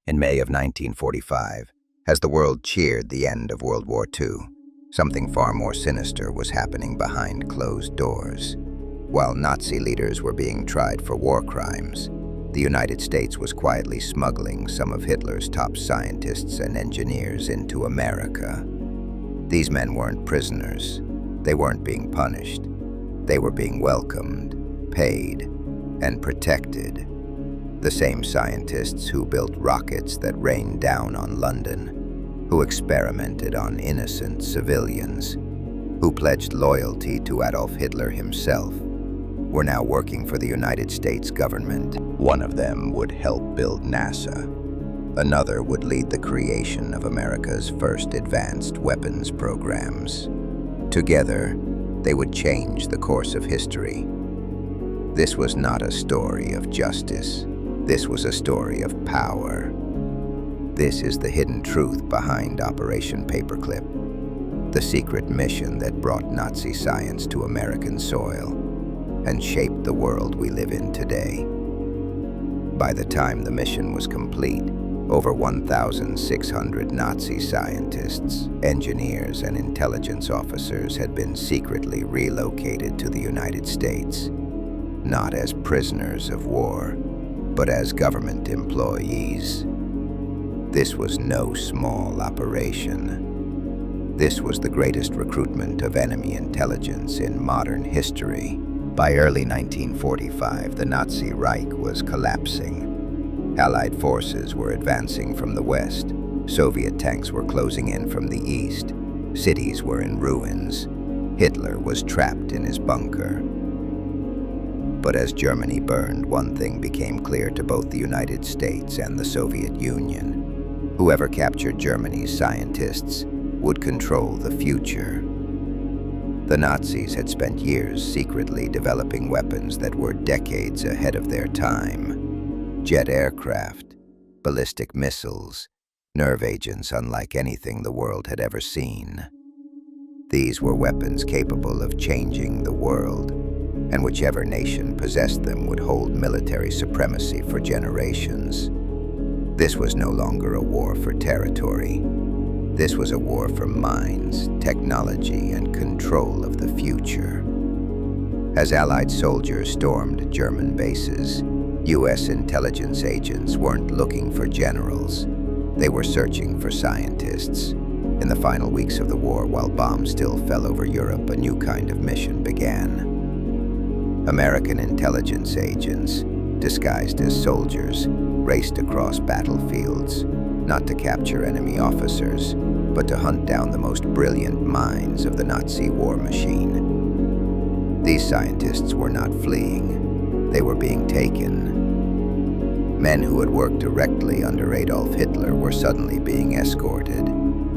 In May of 1945, as the world cheered the end of World War II, something far more sinister was happening behind closed doors. While Nazi leaders were being tried for war crimes, the United States was quietly smuggling some of Hitler's top scientists and engineers into America. These men weren't prisoners. They weren't being punished. They were being welcomed, paid, and protected. The same scientists who built rockets that rained down on London, who experimented on innocent civilians, who pledged loyalty to Adolf Hitler himself, were now working for the United States government. One of them would help build NASA. Another would lead the creation of America's first advanced weapons programs. Together, they would change the course of history. This was not a story of justice. This was a story of power. This is the hidden truth behind Operation Paperclip, the secret mission that brought Nazi science to American soil and shaped the world we live in today. By the time the mission was complete, over 1,600 Nazi scientists, engineers, and intelligence officers had been secretly relocated to the United States, not as prisoners of war, but as government employees. This was no small operation. This was the greatest recruitment of enemy intelligence in modern history. By early 1945, the Nazi Reich was collapsing. Allied forces were advancing from the west. Soviet tanks were closing in from the east. Cities were in ruins. Hitler was trapped in his bunker. But as Germany burned, one thing became clear to both the United States and the Soviet Union. Whoever captured Germany's scientists would control the future. The Nazis had spent years secretly developing weapons that were decades ahead of their time. Jet aircraft, ballistic missiles, nerve agents unlike anything the world had ever seen. These were weapons capable of changing the world, and whichever nation possessed them would hold military supremacy for generations. This was no longer a war for territory. This was a war for minds, technology, and control of the future. As Allied soldiers stormed German bases, U.S. intelligence agents weren't looking for generals. They were searching for scientists. In the final weeks of the war, while bombs still fell over Europe, a new kind of mission began. American intelligence agents, disguised as soldiers, raced across battlefields, not to capture enemy officers, but to hunt down the most brilliant minds of the Nazi war machine. These scientists were not fleeing, they were being taken. Men who had worked directly under Adolf Hitler were suddenly being escorted,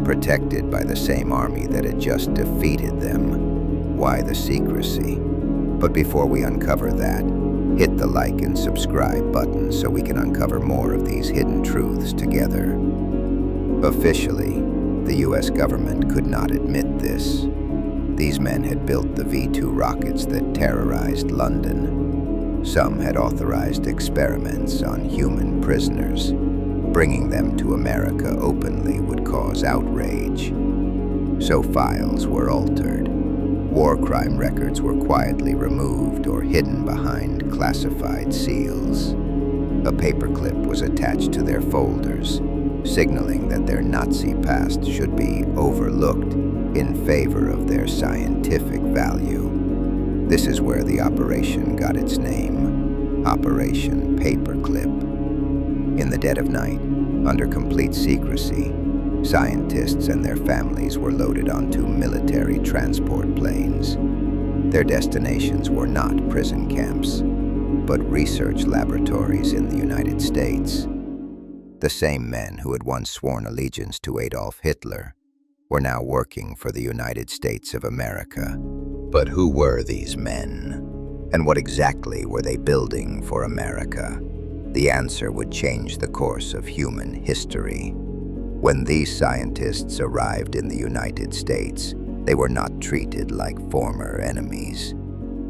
protected by the same army that had just defeated them. Why the secrecy? But before we uncover that, hit the like and subscribe button so we can uncover more of these hidden truths together. Officially, the US government could not admit this. These men had built the V-2 rockets that terrorized London. Some had authorized experiments on human prisoners. Bringing them to America openly would cause outrage. So files were altered. War crime records were quietly removed or hidden behind classified seals. A paperclip was attached to their folders, signaling that their Nazi past should be overlooked in favor of their scientific value. This is where the operation got its name, Operation Paperclip. In the dead of night, under complete secrecy, scientists and their families were loaded onto military transport planes. Their destinations were not prison camps, but research laboratories in the United States. The same men who had once sworn allegiance to Adolf Hitler were now working for the United States of America. But who were these men? And what exactly were they building for America? The answer would change the course of human history. When these scientists arrived in the United States, they were not treated like former enemies.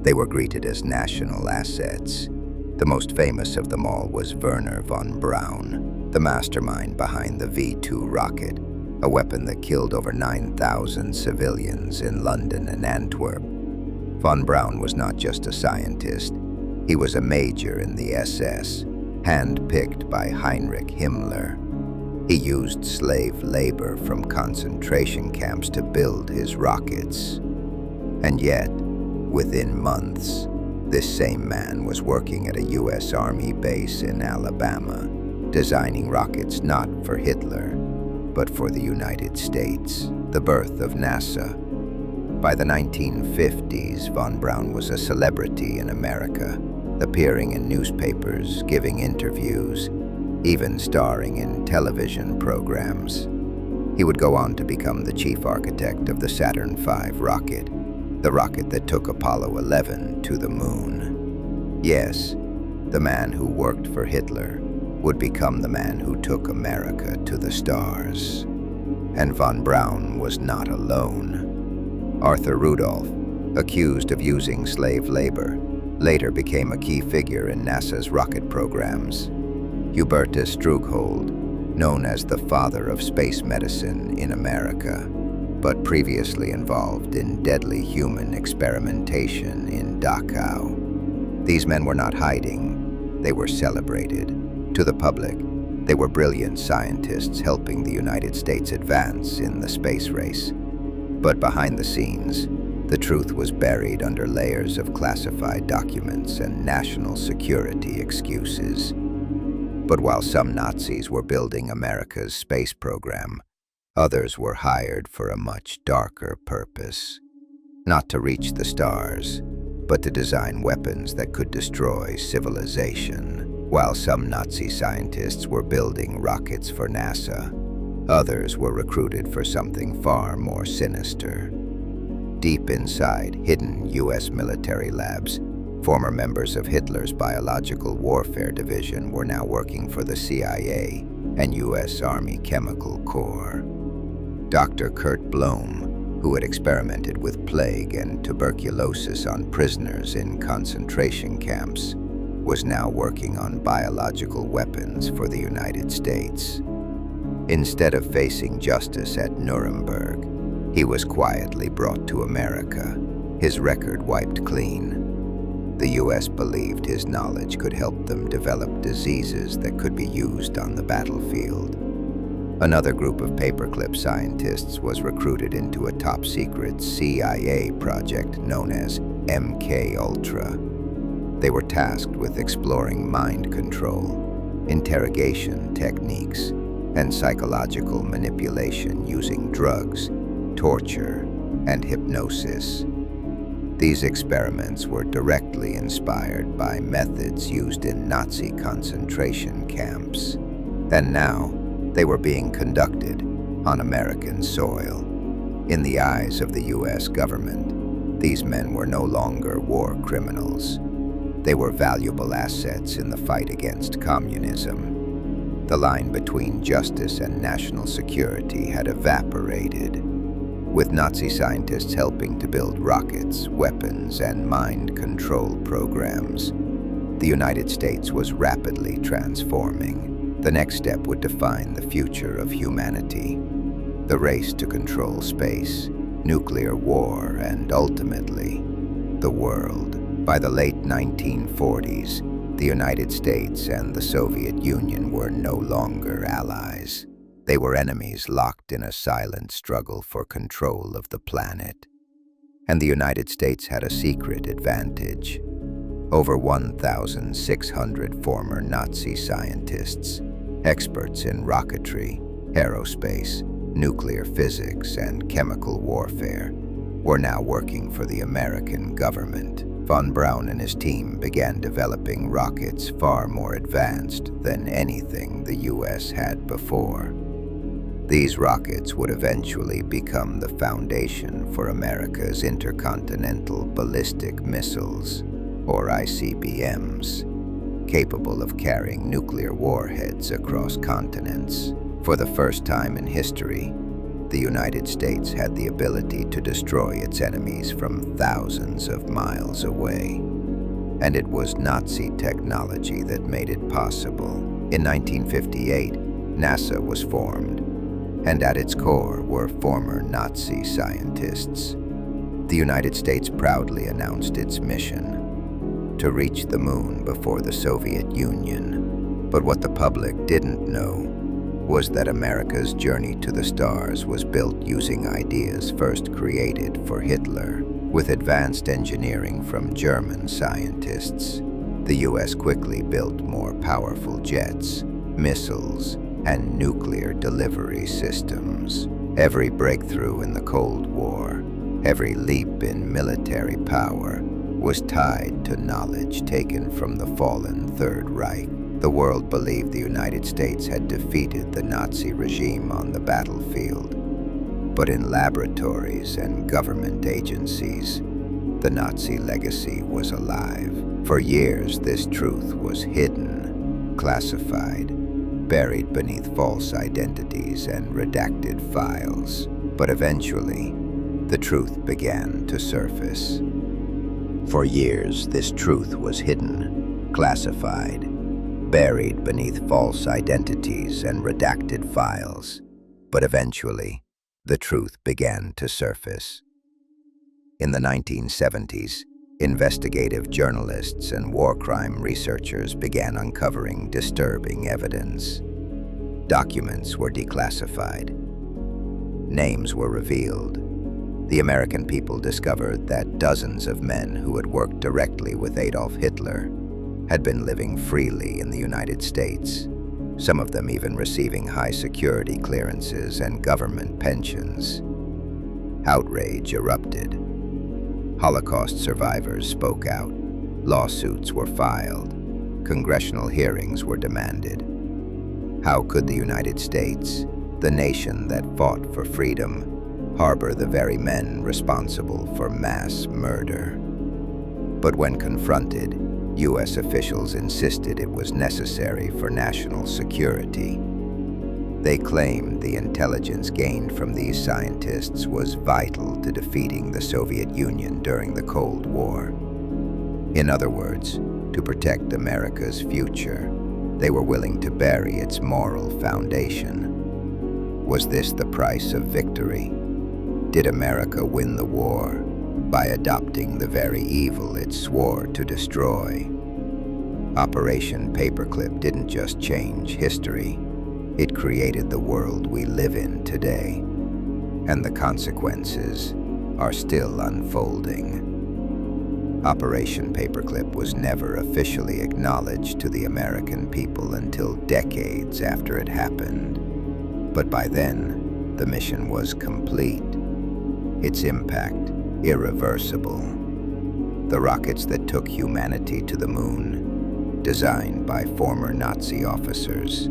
They were greeted as national assets. The most famous of them all was Wernher von Braun, the mastermind behind the V-2 rocket, a weapon that killed over 9,000 civilians in London and Antwerp. Von Braun was not just a scientist. He was a major in the SS, hand-picked by Heinrich Himmler. He used slave labor from concentration camps to build his rockets. And yet, within months, this same man was working at a U.S. Army base in Alabama, designing rockets not for Hitler, but for the United States, the birth of NASA. By the 1950s, von Braun was a celebrity in America, appearing in newspapers, giving interviews, even starring in television programs. He would go on to become the chief architect of the Saturn V rocket, the rocket that took Apollo 11 to the moon. Yes, the man who worked for Hitler would become the man who took America to the stars. And von Braun was not alone. Arthur Rudolph, accused of using slave labor, later became a key figure in NASA's rocket programs. Hubertus Strughold, known as the father of space medicine in America, but previously involved in deadly human experimentation in Dachau. These men were not hiding, they were celebrated. To the public, they were brilliant scientists helping the United States advance in the space race. But behind the scenes, the truth was buried under layers of classified documents and national security excuses. But while some Nazis were building America's space program, others were hired for a much darker purpose. Not to reach the stars, but to design weapons that could destroy civilization. While some Nazi scientists were building rockets for NASA, others were recruited for something far more sinister. Deep inside hidden U.S. military labs, former members of Hitler's biological warfare division were now working for the CIA and U.S. Army Chemical Corps. Dr. Kurt Blome, who had experimented with plague and tuberculosis on prisoners in concentration camps, was now working on biological weapons for the United States. Instead of facing justice at Nuremberg, he was quietly brought to America, his record wiped clean. The U.S. believed his knowledge could help them develop diseases that could be used on the battlefield. Another group of paperclip scientists was recruited into a top-secret CIA project known as MK Ultra. They were tasked with exploring mind control, interrogation techniques, and psychological manipulation using drugs, torture, and hypnosis. These experiments were directly inspired by methods used in Nazi concentration camps, and now they were being conducted on American soil. In the eyes of the U.S. government, these men were no longer war criminals. They were valuable assets in the fight against communism. The line between justice and national security had evaporated. With Nazi scientists helping to build rockets, weapons, and mind control programs, the United States was rapidly transforming. The next step would define the future of humanity. The race to control space, nuclear war, and ultimately, the world. By the late 1940s, the United States and the Soviet Union were no longer allies. They were enemies locked in a silent struggle for control of the planet. And the United States had a secret advantage. Over 1,600 former Nazi scientists, experts in rocketry, aerospace, nuclear physics, and chemical warfare, were now working for the American government. Von Braun and his team began developing rockets far more advanced than anything the U.S. had before. These rockets would eventually become the foundation for America's intercontinental ballistic missiles, or ICBMs, capable of carrying nuclear warheads across continents. For the first time in history, the United States had the ability to destroy its enemies from thousands of miles away. And it was Nazi technology that made it possible. In 1958, NASA was formed, and at its core were former Nazi scientists. The United States proudly announced its mission: to reach the moon before the Soviet Union. But what the public didn't know was that America's journey to the stars was built using ideas first created for Hitler. With advanced engineering from German scientists, the US quickly built more powerful jets, missiles, and nuclear delivery systems. Every breakthrough in the Cold War, every leap in military power, was tied to knowledge taken from the fallen Third Reich. The world believed the United States had defeated the Nazi regime on the battlefield. But in laboratories and government agencies, the Nazi legacy was alive. For years, this truth was hidden, classified, buried beneath false identities and redacted files. But eventually, the truth began to surface. For years, this truth was hidden, classified, buried beneath false identities and redacted files. But eventually, the truth began to surface. In the 1970s, investigative journalists and war crime researchers began uncovering disturbing evidence. Documents were declassified. Names were revealed. The American people discovered that dozens of men who had worked directly with Adolf Hitler had been living freely in the United States, some of them even receiving high security clearances and government pensions. Outrage erupted. Holocaust survivors spoke out. Lawsuits were filed. Congressional hearings were demanded. How could the United States, the nation that fought for freedom, harbor the very men responsible for mass murder? But when confronted, U.S. officials insisted it was necessary for national security. They claimed the intelligence gained from these scientists was vital to defeating the Soviet Union during the Cold War. In other words, to protect America's future, they were willing to bury its moral foundation. Was this the price of victory? Did America win the war by adopting the very evil it swore to destroy? Operation Paperclip didn't just change history, it created the world we live in today, and the consequences are still unfolding. Operation Paperclip was never officially acknowledged to the American people until decades after it happened. But by then, the mission was complete, its impact irreversible. The rockets that took humanity to the moon, designed by former Nazi officers,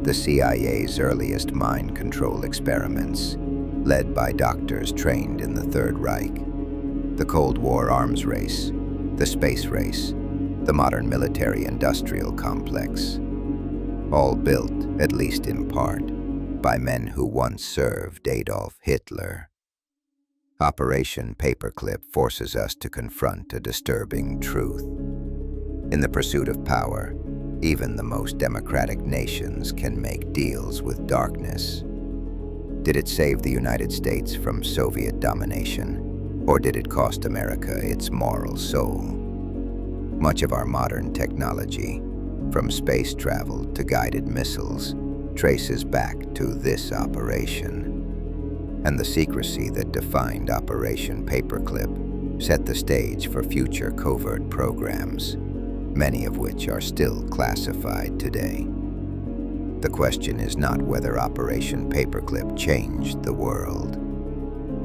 the CIA's earliest mind control experiments, led by doctors trained in the Third Reich, the Cold War arms race, the space race, the modern military-industrial complex, all built, at least in part, by men who once served Adolf Hitler. Operation Paperclip forces us to confront a disturbing truth. In the pursuit of power, even the most democratic nations can make deals with darkness. Did it save the United States from Soviet domination, or did it cost America its moral soul? Much of our modern technology, from space travel to guided missiles, traces back to this operation. And the secrecy that defined Operation Paperclip set the stage for future covert programs, many of which are still classified today. The question is not whether Operation Paperclip changed the world,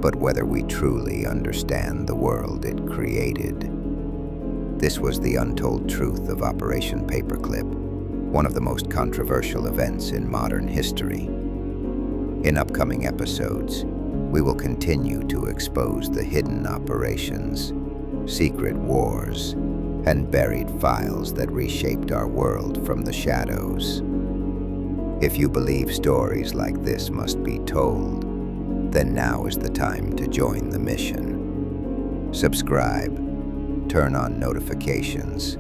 but whether we truly understand the world it created. This was the untold truth of Operation Paperclip, one of the most controversial events in modern history. In upcoming episodes, we will continue to expose the hidden operations, secret wars, and buried files that reshaped our world from the shadows. If you believe stories like this must be told, then now is the time to join the mission. Subscribe, turn on notifications,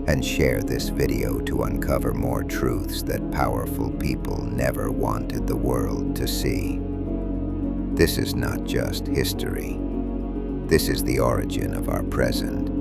and share this video to uncover more truths that powerful people never wanted the world to see. This is not just history. This is the origin of our present,